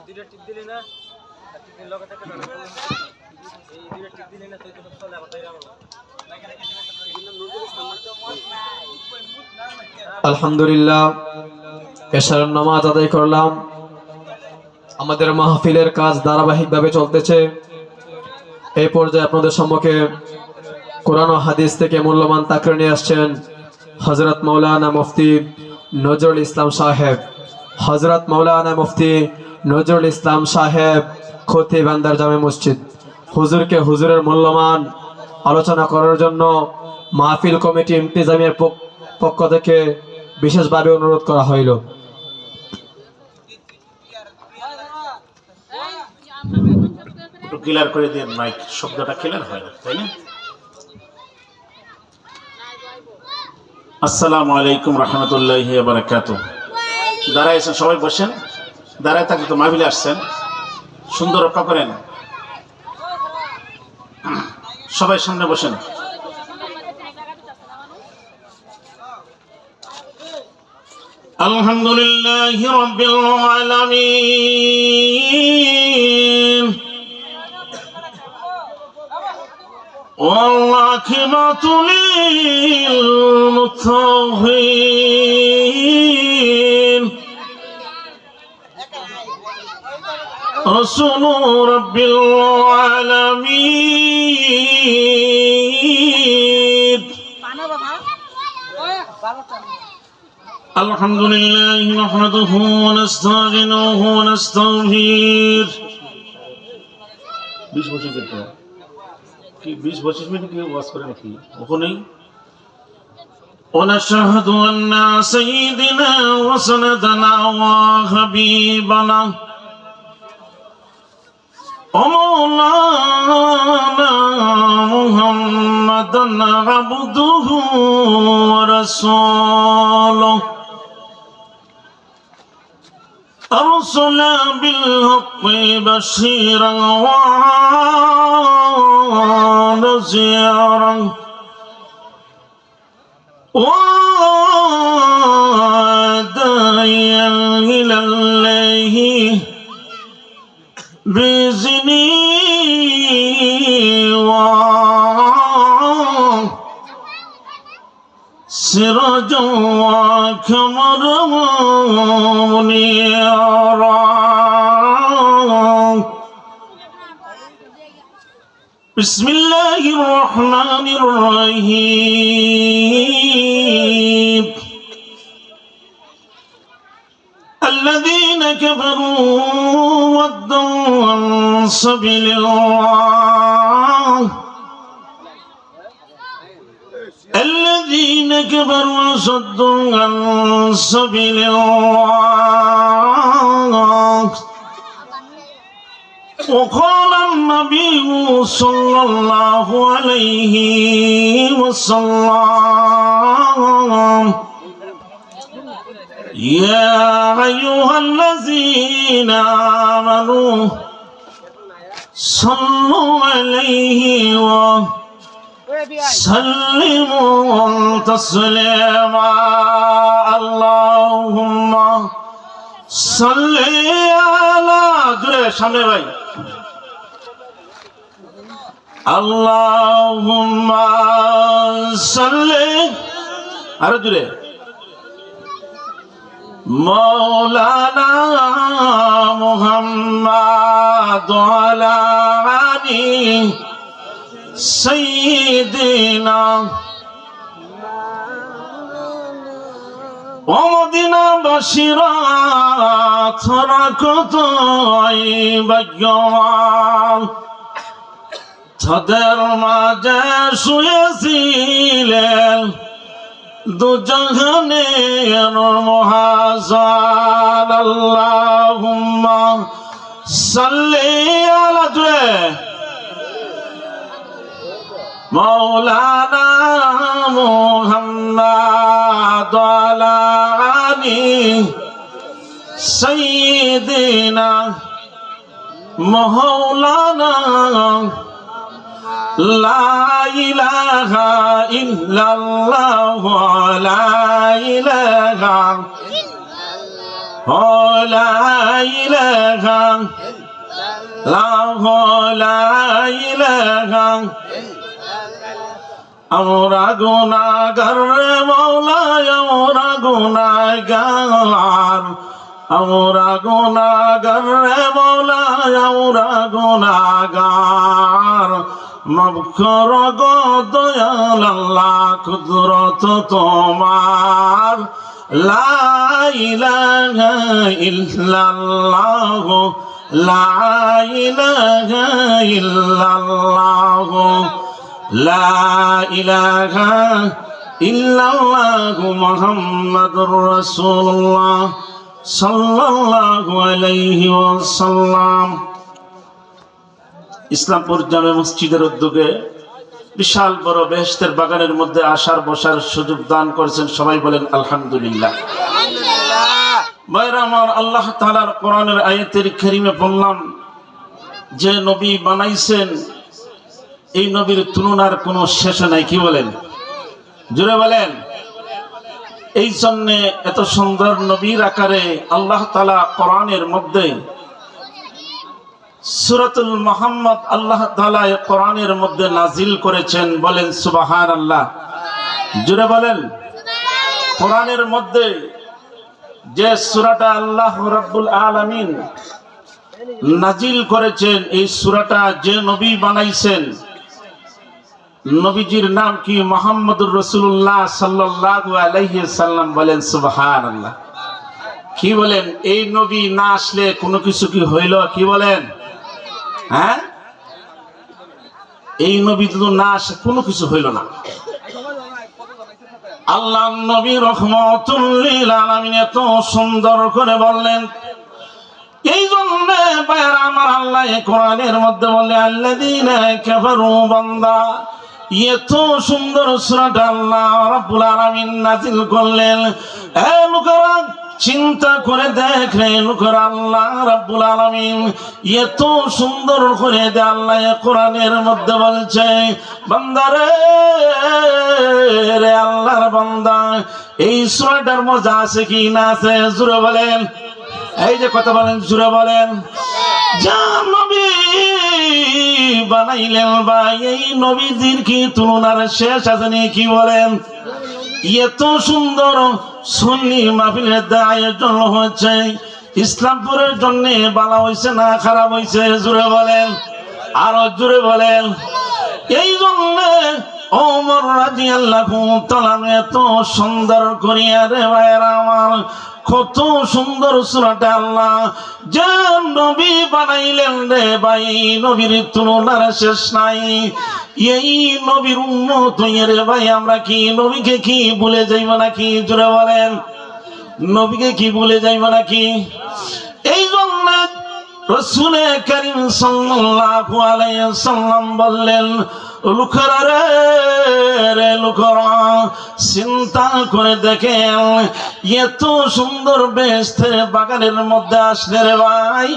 দুইটা টিপ দিলি না টিপ দিলে লগে থাকে এই দুইটা টিপ দিলি না তুই তো চলে আবার তাই রাখো আলহামদুলিল্লাহ এশার নামাজ আদায় করলাম। আমাদের মাহফিলের কাজ ধারাবাহিকভাবে চলতেছে। এই পর্যায়ে আপনাদের সম্মুখে কোরআন ও হাদিস থেকে মূল্যবান তাকরীর নিয়ে আসছেন হযরত মাওলানা মুফতি নজরুল ইসলাম সাহেব। হযরত মাওলানা মুফতি নজরুল ইসলাম সাহেব, খতিব আন্দার জামে মসজিদ। হুজুরকে হুজুরের মূল্যবান আলোচনা করার জন্য মাহফিল কমিটি ইন্তেজামিয়ার পক্ষ থেকে বিশেষভাবে অনুরোধ করা হইল। ক্লিয়ার করে দেন, মাইক শব্দটা ক্লিয়ার হয় না, তাই না? আসসালামু আলাইকুম রহমতুল্লাহি ওয়া বারাকাতুহু। দাঁড়ায় আছেন, সবাই বসেন। দাঁড়ায় থাকলে তো মাহফিলে আসছেন, সুন্দর রক্ষা করেন। সবাই সামনে বসেন। আলহামদুলিল্লাহি রাব্বিল আলামিন والعاقبة للمتقين رسول رب العالمين الحمد لله نحمده ونستعينه ونستغفره 20 বছর করতে কি 20-25 মিনিট কি ওয়াজ করে নাকি ওখানেই ونشهد أن سيدنا وسندنا وحبيبنا ومولانا محمدا عبده ورسوله أرسل بالحق بشيرا ونذيرا وداعيا إلى الله بإذنه سراجا وقمرا منيرا بسم الله الرحمن الرحيم الذين كفروا وصدوا عن سبيل الله الذين كفروا وصدوا عن سبيل الله وقال النبي صلى الله عليه وسلم يا أيها الذين آمنوا صلوا عليه وسلموا تسليما اللهم صل على সামনে ভাই اللهم صل আরো জোরে مولانا محمد وعلى آله سيدنا ومدينة بشيرا تركت عيبا তাদের মাঝে শুয়েছিলেন দুজাহানের মহাজান আল্লাহুম্মা সাল্লি আলা মাওলানা মুহাম্মদ ওয়ালা আলি সাইয়্যিদিনা মাওলানা লা ইলাহা ইল্লাল্লাহ লা ইলাহা লা ইলাহা লা ইলাহা আমরা গুনাহগার রে মওলা আমরা গুনাহগার আমরা গুনাহগার রে মওলা আমরা গুনাহগার মাফ করো গো দয়াল আল্লাহ কুদরত তোমার লা ইলাহা ইল্লাল্লাহ লা ইলাহা ইল্লাল্লাহ লা ইলাহা ইল্লাল্লাহ মুহাম্মাদুর রাসূলুল্লাহ সাল্লাল্লাহু আলাইহি ওয়াসাল্লাম। ইসলামপুর জামে মসজিদের উদ্যোগে বিশাল বড় বেহেশতের বাগানের মধ্যে আসার বসার সুযোগ দান করেছেন, সবাই বলেন আলহামদুলিল্লাহ। ভাইরা আমার, আল্লাহ তাআলার কোরআনের আয়াতের কারিমে বললাম যে নবী বানাইছেন এই নবীর তুলনার কোনো শেষ নাই। কি বলেন? জোরে বলেন। এই জন্যে এত সুন্দর নবীর আকারে আল্লাহ তাআলা কোরআনের মধ্যে সূরাতুল মুহাম্মদ আল্লাহ তাআলা কোরআনের মধ্যে নাজিল করেছেন। বলেন সুবহানাল্লাহ। জোরে বলেন। কোরআনের মধ্যে যে সূরাটা আল্লাহ রাব্বুল আলামিন নাজিল করেছেন, এই সূরাটা যে নবী বানাইছেন, নবীজির নাম কি? মুহাম্মদুর রাসূলুল্লাহ সাল্লাল্লাহু আলাইহি সাল্লাম। বলেন সুবহানাল্লাহ। কি বলেন? এই নবী না আসলে কোনো কিছু কি হইল? কি বলেন? হ্যাঁ, এই নবী যদি না আসে কোনো কিছু হইল না। আল্লাহ নবী রহমাতুল লিল আলামিন এত সুন্দর করে বললেন। এই জন্য ভাইরা আমার, আল্লাহ কোরআনের মধ্যে বলে আল্লাযীনা কাফারু বান্দা, এত সুন্দর সূরাটা আল্লাহ রাব্বুল আলামিন নাযিল করলেন। এ লোকেরা চিন্তা করে দেখ রে লোকেরা, আল্লাহ রাব্বুল আলামিন এত সুন্দর করে দে আল্লাহ কোরআনের মধ্যে বলছে, বান্দারে রে আল্লাহর বান্দা, এই সূরাটার মজা আছে কি না আছে? জোরে বলেন। এই যে কথা বলেন, জোরে বলেন। যা নবী বানাইলেন ভাই, এই নবীজির কি তুলনার শেষ আছে নি? কি বলেন? এত সুন্দর সুন্নি মাহফিলের আয়োজন হচ্ছে, ইসলামপুরের জন্য ভালো হয়েছে না খারাপ হয়েছে? জোরে বলেন, আরো জোরে বলেন। এই জন্য ওমর রাদিয়াল্লাহু তাআলা এত সুন্দর করিয়া রে ভাইরা আমার, কত সুন্দর সূরাটা আল্লাহ যে নবী বানাইলেন রে ভাই, নবীর তুলনার শেষ নাই। এই নবীর উম্মত হইয়া রে ভাই আমরা কি নবীকে কি ভুলে যাইব নাকি? জোরে বলেন। নবীকে কি ভুলে যাইব নাকি? এই জন্য রাসূল কারীম সাল্লাল্লাহু আলাইহি সাল্লাম বললেন, লোকেরা রে লোকেরা, চিন্তা করে দেখেন এত সুন্দর বেহেশতের বাগানের মধ্যে আসলে রে ভাই,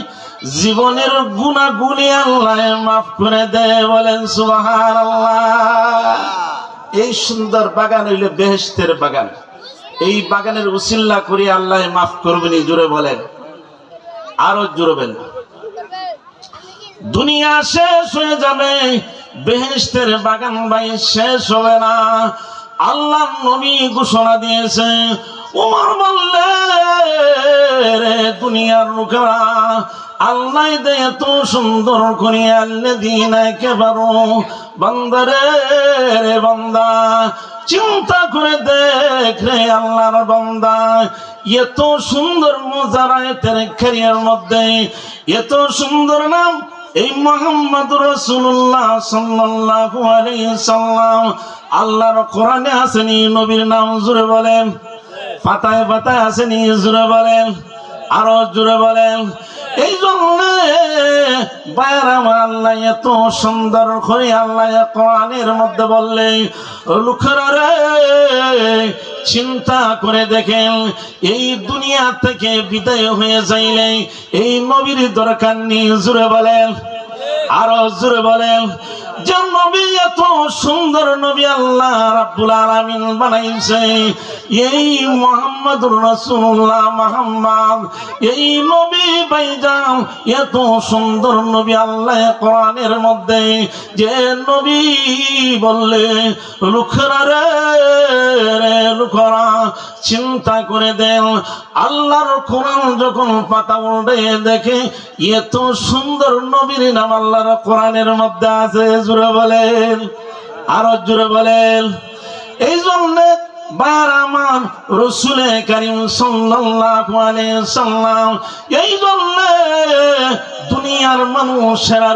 জীবনের গুনাহগুলি আল্লাহ মাফ করে দেয়। বলেন সুবহানাল্লাহ। এই সুন্দর বাগান হইল বেহেশতের বাগান। এই বাগানের উসিলা করে আল্লাহ মাফ করবেন। জোরে বলেন, আরো জোরে বলেন। দুনিয়া শেষ হয়ে যাবে, বেহেশতের বাগান ভাই শেষ হবে না। আল্লাহ নবী ঘোষণা দিয়েছে, ওমর বললে রে দুনিয়ার লোকেরা, আল্লাহ দে এত সুন্দর করে আল্লাযীনা কাফারু, বান্দারে রে বান্দা, চিন্তা করে দেখ রে আল্লাহর বান্দা, এত সুন্দর মুজারায়াতের কারিয়ার মধ্যে এত সুন্দর নাম এই মুহাম্মদুর রাসূলুল্লাহ সাল্লাল্লাহু আলাইহি সাল্লাম। আল্লাহর কোরআনে আসেনি নবীর নাম? জোরে বলেন। পাতায় পাতায় আসেনি? জোরে বলেন, আরো জোরে বলেন। এই জন্য বাইরা আল্লাহ এত সুন্দর করে আল্লাহ কোরআনের মধ্যে বললে, লোকেরা রে চিন্তা করে দেখেন, এই দুনিয়া থেকে বিদায় হয়ে যাইলে এই নবীর দরকার নেই। জোরে বলেন, আরো জোরে বলেন। যে নবী এত সুন্দর নবী আল্লাহ রাব্বুল আলামিন বানাইছে। এই মুহাম্মদুর রাসূলুল্লাহ মুহাম্মদ, এই নবী ভাইজান, এত সুন্দর নবী আল্লাহ কোরআনের মধ্যে যে নবী বললে লোকেরা রে লোকেরা চিন্তা করে দেন, আল্লাহর কোরআন যখন পাতা উল্টে দেখে এত সুন্দর নবীর নাম আল্লাহর কোরআনের মধ্যে আছে। জোরে বলেন, আরো জোরে বলেন। এই জন্য বার আমার রাসূলে কারীম সাল্লাল্লাহু আলাইহি সাল্লাম, এই জন্য দুনিয়ার মানুষেরা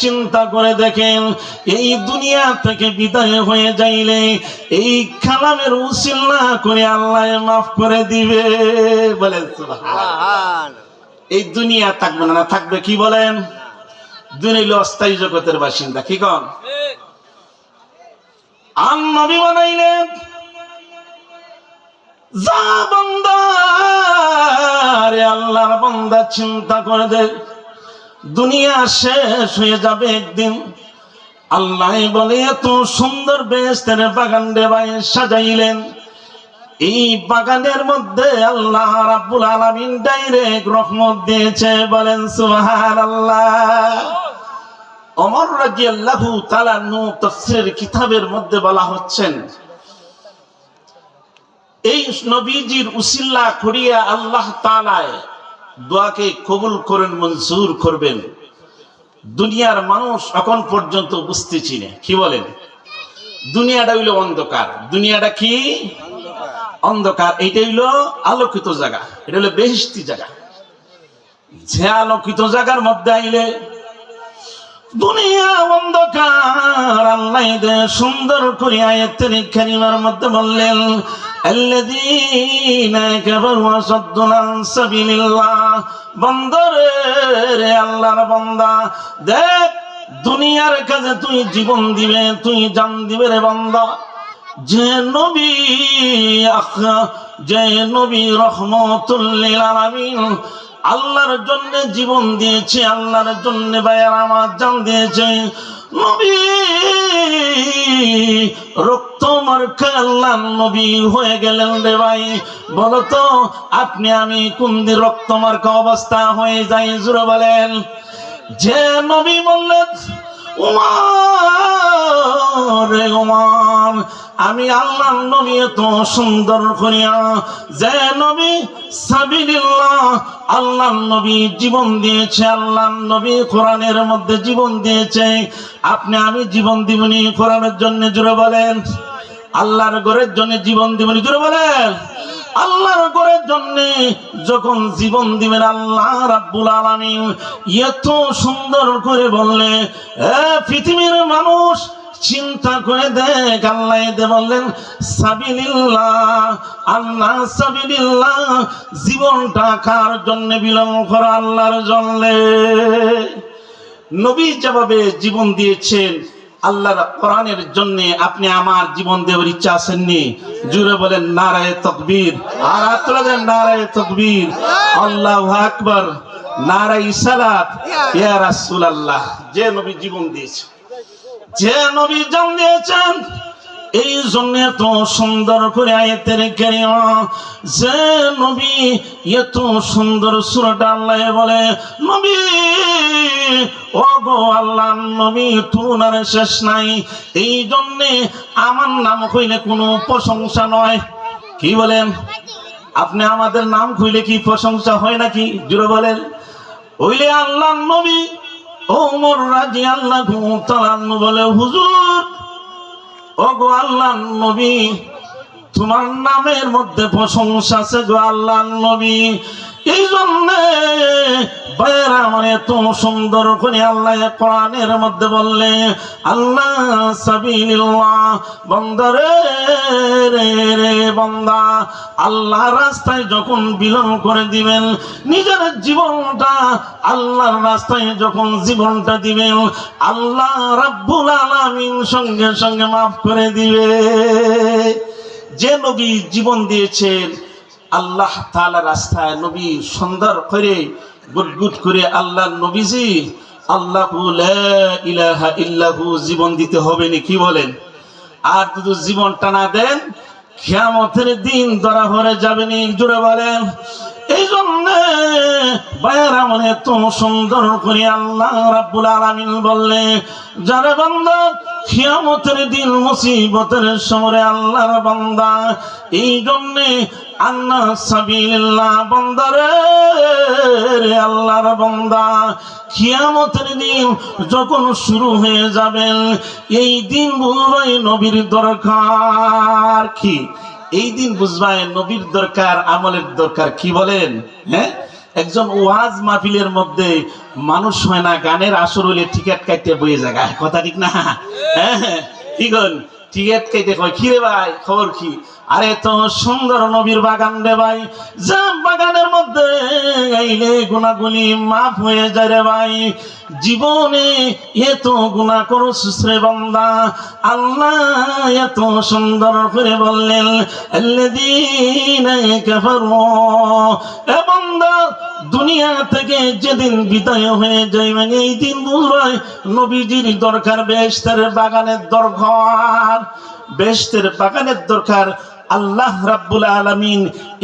চিন্তা করে দেখেন, এই দুনিয়া থেকে বিদায় হয়ে যাইলে এই কালামের উসিলা করে আল্লাহ মাফ করে দিবে। বলেন সুবহান। এই দুনিয়া থাকবে না, থাকবে কি বলেন? দুনিয়া অস্থায়ী জগতের বাসিন্দা, কি কন? আর নবী বানাইলেন যা বান্দা রে আল্লাহর বান্দা চিন্তা করে দে, দুনিয়া শেষ হয়ে যাবে একদিন। আল্লাহ বলে এত সুন্দর বেহেশতের বাগান রে ভাই সাজাইলেন, এই বাগানের মধ্যে আল্লাহ রাব্বুল আলামিন ডাইরেক্ট রহমত দিয়েছে। বলেন সুবহানাল্লাহ। ওমর রাদিয়াল্লাহু তাআলা আনহু তাফসীর কিতাবের মধ্যে বলা হচ্ছেন, এই নবীজির উসিলা করিয়া আল্লাহ তাআলা দোয়াকে কবুল করেন, মঞ্জুর করবেন। দুনিয়ার মানুষ এখন পর্যন্ত বুঝতেছি না, কি বলেন? দুনিয়াটা হইল অন্ধকার। দুনিয়াটা কি? অন্ধকার। এইটা হইল আলোকিত জায়গা, এটা হলো বেহেশতি জায়গা। যে আলোকিত জায়গার মধ্যে আইলে দুনিয়া অন্ধকার। আল্লাহ দে সুন্দর করে আয়াতের কারিমার মধ্যে বললেন, আল্লাযীনা কাফারু ওয়া সাদ্দু আন সাবিলিল্লাহ। বান্দারে রে আল্লাহর বান্দা, দেখ দুনিয়ার কাজে তুই জীবন দিবে, তুই জান দিবে রে বান্দা। যে নবী রহমাতুল লিল আলামিন আল্লাহর জন্য জীবন দিয়েছে, আল্লাহর জন্য ভাইয়ার আমার জান দিয়েছে। নবী রক্ত মার্কা আল্লাহর নবী হয়ে গেলেন রে ভাই। বলতো আপনি আমি কোন দিন রক্ত মার্কা অবস্থা হয়ে যাই? জোরে বলেন। যে নবী বললেন, ওমর রে ওমর, আমি আল্লাহর নবী এত সুন্দর করিয়া, যে নবী সাবিলিল্লাহ আল্লাহর নবী জীবন দিয়েছে, আল্লাহর নবী কোরআনের মধ্যে জীবন দিয়েছে, আপনি আমি জীবন দিবনি কোরআনের জন্য। জোরে বলেন। আল্লাহর ঘরের জন্য জীবন দিবনি। জোরে বলেন। আল্লাহর ঘরের জন্য যখন জীবন দিবেন, আল্লাহ রাব্বুল আলামিন এত সুন্দর করে বললে, পৃথিবীর মানুষ চিন্তা করে দেখ। আল্লাহ দে বললেন সাবিলিল্লাহ, আল্লাহ সাবিলিল্লাহ। জীবনটা কার জন্য বিলম্ব করা? আল্লাহর জন্য। নবী যেভাবে জীবন দিয়েছেন আল্লাহর কোরআনের জন্য, আপনি আমার জীবন দেওয়ার ইচ্ছা আছেননি? জুড়ে বলেন নারায়ে তাকবীর। আর আত্রা দেন নারায়ে তাকবীর, আল্লাহু আকবার, নারায়ে সালাত ইয়া রাসূলুল্লাহ। যে নবী জীবন দিয়েছেন, যে নবী জান দিয়েছেন, এই জন্য এত সুন্দর করে আয়াতের কারিমা, যে নবী এত সুন্দর সূরাটা আল্লাহ বলে, নবী ও গো আল্লাহ নবী তুলনার শেষ নাই। এই জন্য আমার নাম কইলে কোনো প্রশংসা নয়। কি বলেন? আপনি আমাদের নাম কইলে কি প্রশংসা হয় নাকি? জোরে বলেন। ওইলে আল্লাহ নবী ওমর রাদিয়াল্লাহু তাআলা বলে, হুজুর ও গো আল্লাহর নবী, তোমার নামের মধ্যে প্রশংসা আছে গো আল্লাহর নবী। এই জন্য বাইরা আমার এত সুন্দর করে আল্লাহ কোরআনের মধ্যে বললে, আল্লাহ সাবিলিল্লাহ। বান্দারে রে বান্দা, আল্লাহ রাস্তায় যখন বিলম্ব করে দিবেন, নিজের জীবনটা আল্লাহর রাস্তায় যখন জীবনটা দিবেন, আল্লাহ রাব্বুল আলামিন সঙ্গে সঙ্গে মাফ করে দিবে। যে নবী জীবন দিয়েছেন আল্লাহ তাআলা রাস্তায়, নবী সুন্দর করে গুটগুট করে আল্লাহর নবীজি আল্লাহু লা ইলাহা ইল্লাহু জীবন দিতে হবে নি, কি বলেন? আর যদি জীবনটা না দেন কিয়ামতের দিন ধরা পড়ে যাবে নি, জোরে বলেন। এই জন্য বায়ারা মনে তো সুন্দর করে আল্লাহ রাব্বুল আলামিন বললে, যারা বান্দা কিয়ামতের দিন মুসিবতের সময় আল্লাহর বান্দা, এই জন্য আন্না সাবিলিল্লাহ বান্দারে, আল্লাহর বান্দা কিয়ামতের দিন যখন শুরু হয়ে যাবেন, এই দিন বুঝবাই নবীর দরকার। কি এই দিন বুঝবাই নবীর দরকার, আমলের দরকার, কি বলেন? হ্যাঁ, একজন ওয়াজ মাহফিলের মধ্যে মানুষ হয় না, গানের আসর হইলে টিকিট কাটতে বইয়ে জায়গায়, কথা ঠিক না? হ্যাঁ, কি করেন? টিকিট কেটে কয়, কি রে ভাই খবর কি? আরে তো সুন্দর নবীর বাগান রে ভাই, যা বাগানের মধ্যে গাইলে গুনাহগুলি মাফ হয়ে যায় রে ভাই। জীবনে এত গুনাহ করছিস রে বান্দা, আল্লাহ এত সুন্দর করে বললেন, আল্লাযীনা কাফারু, এ বান্দা দুনিয়া থেকে যেদিন বিদায় হয়ে যাইবেন, এই দিন বুঝবাই নবীজির দরকার, বেহেশতের বাগানের দরকার, বেহেশতের বাগানের দরকার। আল্লাহ রাব্বুল আলামিন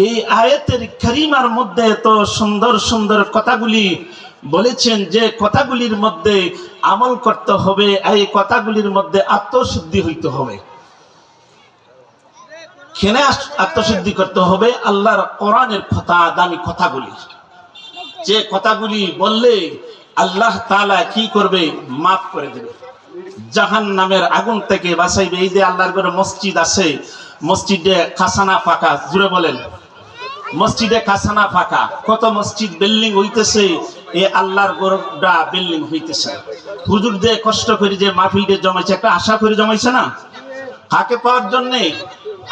এই আয়াতের কারিমার মধ্যে তো সুন্দর সুন্দর কথাগুলি বলেছেন, যে কথাগুলির মধ্যে আমল করতে হবে, এই কথাগুলির মধ্যে আত্মশুদ্ধি হইতে হবে। কেনে আত্মশুদ্ধি করতে হবে? আল্লাহর কোরআনের কথা, দামি কথাগুলি, যে কথাগুলি বললে আল্লাহ তাআলা কি করবে? মাফ করে দেবে, জাহান্নামের আগুন থেকে বাঁচাইবে। এই যে আল্লাহর ঘরে মসজিদ আছে, মসজিদে খাসানা ফাঁকা, জুড়ে বলেন, মসজিদে খাসানা ফাঁকা। কত মসজিদ বিল্ডিং হইতেছে, এ আল্লাহর ঘরটা বিল্ডিং হইতেছে। হুজুর যে কষ্ট করে যে মাহফিলটা জমাইছে, একটা আশা করে জমাইছে না, কাকে পাওয়ার জন্য?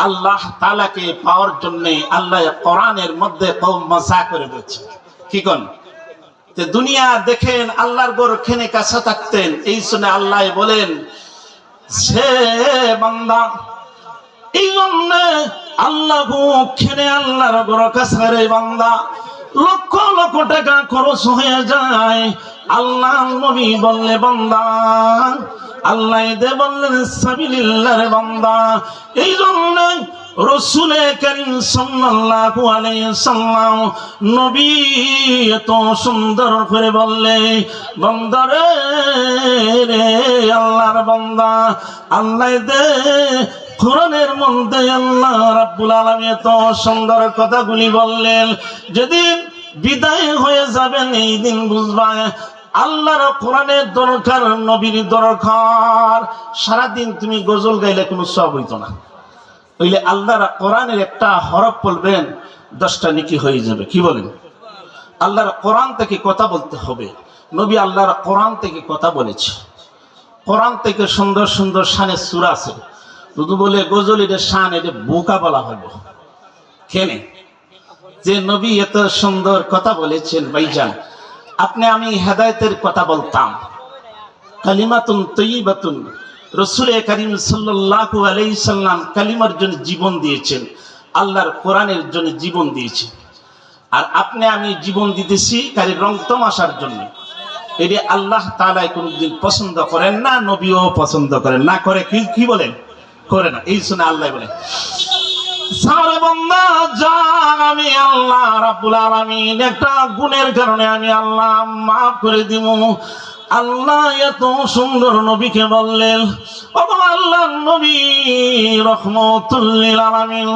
আল্লাহ তাআলাকে পাওয়ার জন্য। আল্লাহ কোরআনের মধ্যে কওম মাসা করে বলছে, কি কোন দুনিয়া দেখেন আল্লাহর ঘর খেনে কাছে থাকতেন, এই শুনে আল্লাহ বলেন, সে বান্দা, এই জন্য আল্লাহ খেনে আল্লাহর ঘর কাছে রে বান্দা, লক্ষ লক্ষ টাকা খরচ হয়ে যায়। আল্লাহ নবী বললে বান্দা, আল্লাহ দে বললেন সাবিলিল্লাহ বান্দা। এই জন্য রাসূল কারীম সাল্লাল্লাহু আলাইহি সাল্লাম নবী এত সুন্দর করে বললে, বান্দারে রে আল্লাহর বান্দা, আল্লাহ দে কোরআনের মধ্যে আল্লাহ রাব্বুল আলামিন এত সুন্দর কথাগুলি বললেন, যেদিন বিদায় হয়ে যাবেন এই দিন বুঝবা আল্লাহর কোরআনের দরকার, নবীর দরকার। সারাদিন তুমি গজল গাইলে কোনো সওয়াব হইতো না, হইলে আল্লাহর কোরআনের একটা হরফ বলবেন 10টা নেকি হয়ে যাবে, কি বলেন? আল্লাহর কোরআন থেকে কথা বলতে হবে। নবী আল্লাহর কোরআন থেকে কথা বলেছে, কোরআন থেকে সুন্দর সুন্দর শানের সূরা আছে। শুধু বলে গজল এটা শান, এটা বোকা বলা হলো কেনে? যে নবী এত সুন্দর কথা বলেছেন, ভাইজান আপনি আমি হেদায়েতের কথা বলতাম, কালিমাতুন তাইয়্যিবাতুন। রাসূল কারীম সাল্লাল্লাহু আলাইহি সাল্লাম কালিমার জন্য জীবন দিয়েছেন, আল্লাহর কোরআনের জন্য জীবন দিয়েছেন। আর আপনি আমি জীবন দিতেছি খালি রং তামাশার জন্য। এটা আল্লাহ তাআলা কোনদিন পছন্দ করেন না, নবীও পছন্দ করেন না। করে কি বলেন? করে না। এই শুনে আল্লাহ বলেন, সারে বান্দা যা, আমি আল্লাহ রাব্বুল আলামিন একটা গুণের কারণে আমি আল্লাহ মাফ করে দিব। আল্লাহ এত সুন্দর নবীকে বললেন, ও আল্লাহর নবী রহমাতুল লিল আলামিন,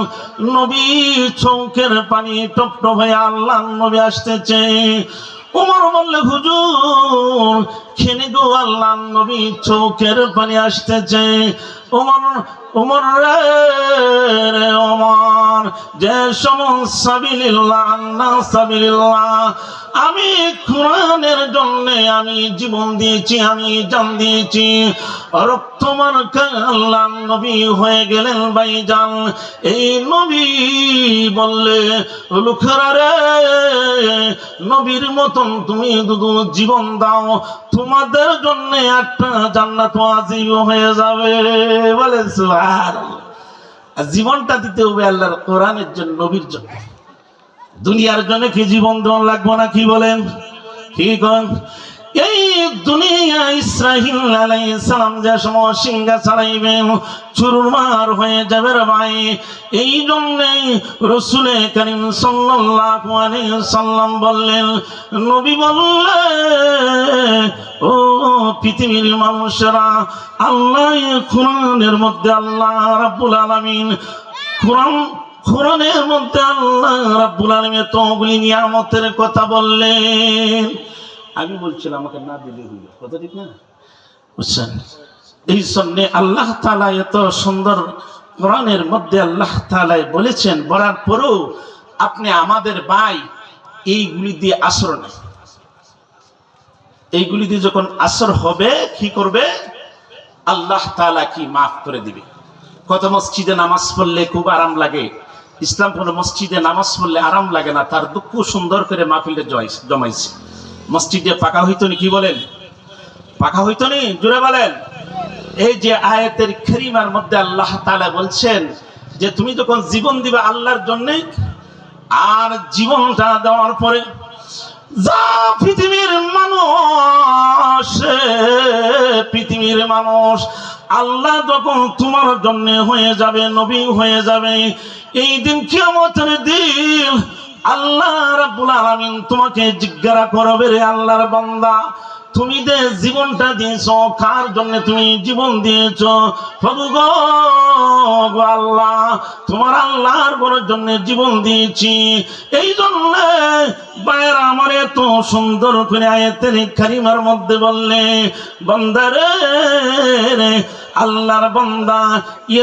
নবী চোখের পানি টপ টপ হয়ে আল্লাহর নবী আসতেছে। ওমর বললে, হুজুর খেনে গো আল্লাহর নবী চোখের পানি আসতেছে। ওমর রে ওমর, যে সাবিলিল্লাহ আন্না সাবিলিল্লাহ, আমি কোরআনের জন্য আমি জীবন দিয়েছি, আমি জান দিয়েছি। তোমার আল্লাহ নবী হয়ে গেলেন ভাইজান। এই নবী বললে, লোকেরা রে নবীর মতন তুমি দুদু জীবন দাও, তোমাদের জন্য একটা জান্নাত ওয়াজিব হয়ে যাবে। বলে সুবহানাল্লাহ। জীবনটা দিতে হবে আল্লাহর কোরআনের জন্য, নবীর জন্য। দুনিয়ার জন্য কি জীবন দেওয়া লাগবে না, কি বলেন? কি কোন এই দুনিয়া ইসরাইল আলাইহিস সালাম যে সময় সিংহা চালাইবে চুরমার হয়ে যাবে রে ভাই। এই জন্যই রাসূল করিম সাল্লাল্লাহু আলাইহি সাল্লাম বললেন, নবী বললেন, ও পৃথিবীর মানুষেরা, আল্লাহ কোরআনের মধ্যে আল্লাহ রাব্বুল আলামিন কোরআনের মধ্যে আল্লাহ রাব্বুল আলামিন এতগুলি নিয়ামতের কথা বললেন। আমি বলছিলাম আমাকে না দিলে হইল, কথা ঠিক না? বুঝছেন? এই জন্য আল্লাহ তাআলা এত সুন্দর কোরআনের মধ্যে আল্লাহ তাআলা বলেছেন, বলার পরেও আপনি আমাদের ভাই এইগুলি দিয়ে আসর নেই। এইগুলি দিয়ে যখন আসর হবে কি করবে? আল্লাহ তাআলা কি মাফ করে দিবে। কত মসজিদে নামাজ পড়লে খুব আরাম লাগে, ইসলামপুর মসজিদে নামাজ পড়লে আরাম লাগে না, তার দুঃখ সুন্দর করে মাহফিলে জমাইছে। মসজিদে পাকা হইতো নি, কি বলেন? পাকা হইতো নি, জোরে বলেন। এই যে আয়াতের কারিমার মধ্যে আল্লাহ তাআলা বলছেন যে তুমি যখন জীবন দিবে আল্লাহর জন্য, আর জীবনটা দেওয়ার পরে যা পৃথিবীর মানুষ আল্লাহ যখন তোমার জন্য হয়ে যাবে, নবী হয়ে যাবে, এই দিন কিয়ামতের দিন আল্লাহ রাব্বুল আলামিন তোমাকে জিজ্ঞাসা করবে, রে আল্লাহর বান্দা, তুমি যে জীবনটা দিয়েছো, কার জন্য তুমি জীবন দিয়েছো? প্রভু গো আল্লাহ, তোমার আল্লাহর বড়র জন্য জীবন দিয়েছি। এই জন্য বাইরে আমার এত সুন্দর করে আয়াতের কারিমার মধ্যে বললে, বান্দারে, আল্লাহর বান্দা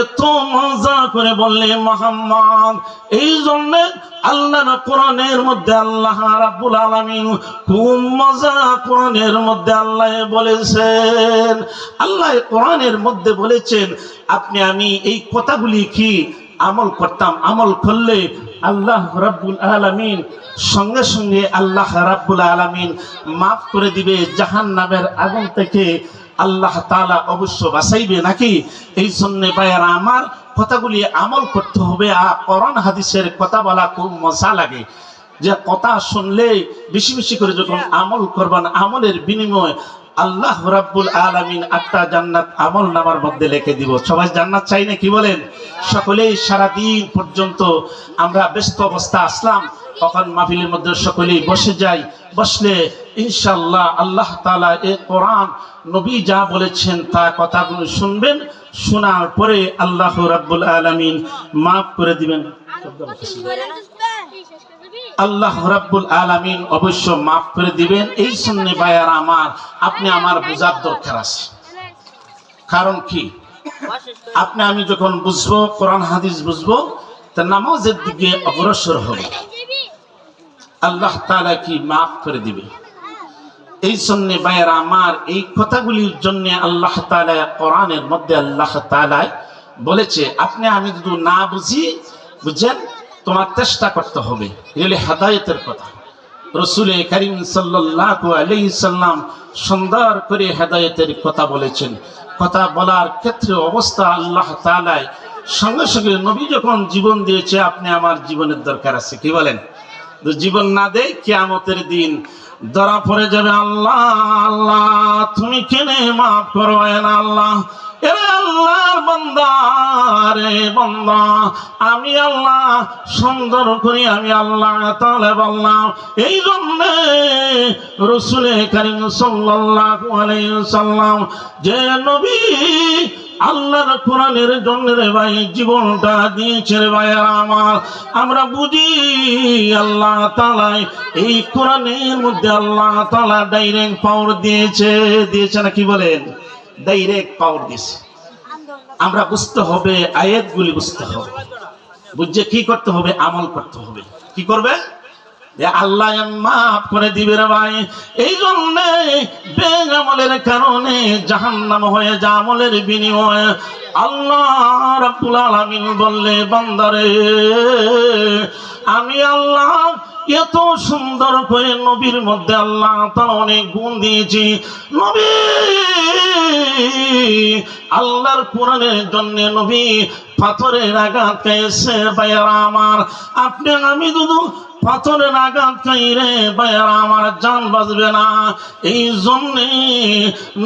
এত মজা করে বললে মুহাম্মদ। এই জন্য আল্লাহর কোরআনের মধ্যে আল্লাহ রাব্বুল আলামিন খুব মজা কোরআনের মধ্যে আল্লাহ বলেছেন। আল্লাহ কোরআনের মধ্যে বলেছেন, আপনি আমি এই কথাগুলি কি আমল করতাম, আমল করলে আল্লাহ রাব্বুল আলামিন সঙ্গে সঙ্গে আল্লাহ রাব্বুল আলামিন মাফ করে দিবে, জাহান্নামের আগুন থেকে আল্লাহ তাআলা অবশ্য বাঁচাইবে নাকি? এই জন্য ভাইয়ারা আমার, কথাগুলি আমল করতে হবে। আর কোরআন হাদিসের কথা বলা খুব মজা লাগে, যে কথা শুনলে বেশি বেশি করে যখন আমল করবেন, আমলের বিনিময়ে আল্লাহ রাব্বুল আলামিন একটা জান্নাত আমল নামার মধ্যে লিখে দিব। সবাই জান্নাত চাই না, কি বলেন? সকলেই সারাদিন পর্যন্ত আমরা ব্যস্ত অবস্থা আসলাম, তখন মাহফিলের মধ্যে সকলেই বসে যাই, বসলে ইনশাআল্লাহ আল্লাহ তাআলা এই কোরআন নবী যা বলেছেন তা কথাগুলো শুনবেন, শোনার পরে আল্লাহ রাব্বুল আলামিন মাফ করে দিবেন। আল্লাহ রাব্বুল আলামিন অবশ্য মাফ করে দিবেন। এই জন্য ভাইয়ারা আমার, আপনি আমার বোঝার দরকার আছে। কারণ কি? আপনি আমি যখন বুঝবো, কোরআন হাদিস বুঝবো, তা নামাজের দিকে অগ্রসর হবে, আল্লাহ তাআলা কি মাফ করে দিবে। এই জন্য ভাইয়ারা আমার, এই কথাগুলির জন্য আল্লাহ তাআলা কোরআনের মধ্যে আল্লাহ তাআলা বলেছে, আপনি আমি যদি না বুঝি, বুঝছেন, তোমার চেষ্টা করতে হবে। এগুলি হেদায়েতের কথা। রাসূল করিম সাল্লাল্লাহু আলাইহি সাল্লাম সুন্দর করে হেদায়েতের কথা বলেছেন। কথা বলার ক্ষেত্রে অবস্থা আল্লাহ তাআলা সঙ্গে সঙ্গে নবী যখন জীবন দিয়েছে, আপনি আমার জীবনের দরকার আছে, কি বলেন? জীবন না দেয় কিয়ামতের দিন ধরা পড়ে যাবে, আল্লাহ আল্লাহ তুমি কেনে মাফ করবে না? আল্লাহ, এরে আল্লাহর বান্দা, রে বান্দা, আমি আল্লাহ সুন্দর করি, আমি আল্লাহ তাআলা বললাম। এই জন্য রাসূল করিম সাল্লাল্লাহু আলাইহি সাল্লাম যে নবী আল্লাহর কোরআনের জন্য রে ভাই জীবনটা দিয়েছে রে ভাইয়ারা আমার, আমরা বুঝি আল্লাহ তাআলা এই কোরআনের মধ্যে আল্লাহ তাআলা ডাইরেক্ট পাওয়ার দিয়েছে না, কি বলেন? ডাইরেক্ট পাওয়ার দিয়েছে। আমরা বুঝতে হবে, আয়াতগুলি বুঝতে হবে, বুঝে কি করতে হবে? আমল করতে হবে। কি করবে? আল্লাহ মাফ করে দিবে রে ভাই। এই জন্য বেআমলের কারণে জাহান্নাম হয়ে যায়, আমলের বিনিময়ে আল্লাহ রাব্বুল আলামিন বললে, বান্দারে, আমি আল্লাহ এত সুন্দর করে নবীর মধ্যে আল্লাহ তাআলা অনেক গুণ দিয়েছি। নবী আল্লাহর কোরআনের জন্য নবী পাথরের আঘাত পেয়েছে। ভাইয়ারা আমার, আপনি আমি শুধু পাথরের আঘাত খাইরে ভাইয়ারা আমার জান বাঁচবে না। এই জন্যে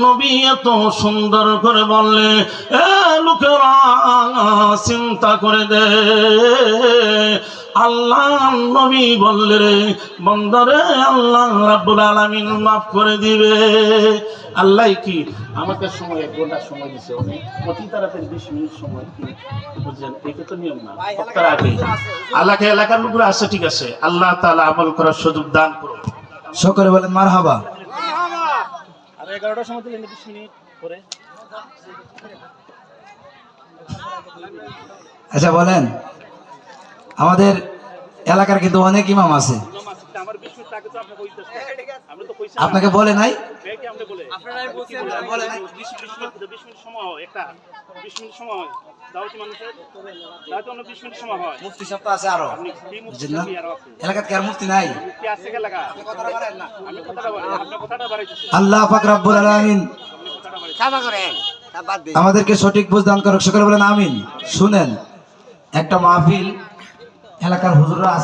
নবী এত সুন্দর করে বললে, এ লোকেরা চিন্তা করে দে। আল্লাহ নবী বললে, রে বন্দরে আল্লাহ রাব্বুল আলামিন মাফ করে দিবে। আল্লাহ কি আমাদের সময় 1 ঘন্টা সময় দিছে, উনি অতি তাড়াতাড়ি 20 মিনিট সময় কি বুঝছেন? এটা তো নিয়ম না। সপ্তাহ আগে আল্লাহকে এলাকার লোকরা আছে, ঠিক আছে, আল্লাহ তাআলা আমল করার সুযোগ দান করুন। সকলে বলেন মারহাবা। আর 11টার সময় দিলেন 20 মিনিট পরে। আচ্ছা বলেন, আমাদের এলাকার কিন্তু অনেক ইমাম আছে, আমার 20 মিনিট আগে তো আপনি কইতেছেন, আমরা তো কইছি আপনাকে বলে নাই? কি আমরা বলে আপনারাই বলছেন বলে 20 মিনিট সময় হয়, একটা 20 মিনিট সময় হয় দাওয়াতি মানুষের, তাতে অন্য 20 মিনিট সময় হয়। মুফতি সাহেব তো আছে আরো, আপনি কি মুফতি বুঝছেন না? কি আর আছে? এলাকার কি আর মুফতি নাই? কি আছে কি লাগা? আমি কথাটা বলি, আপনি কথাটা বাড়াইতেছেন, আল্লাহ পাক রব্বুল আলামিন আপনি কথাটা বাড়াইতেছেন। আমাদেরকে সঠিক বুঝ দান করুক। সকলে বলেন আমিন। শুনেন, একটা মাহফিল এলাকার হুজুররা আছে।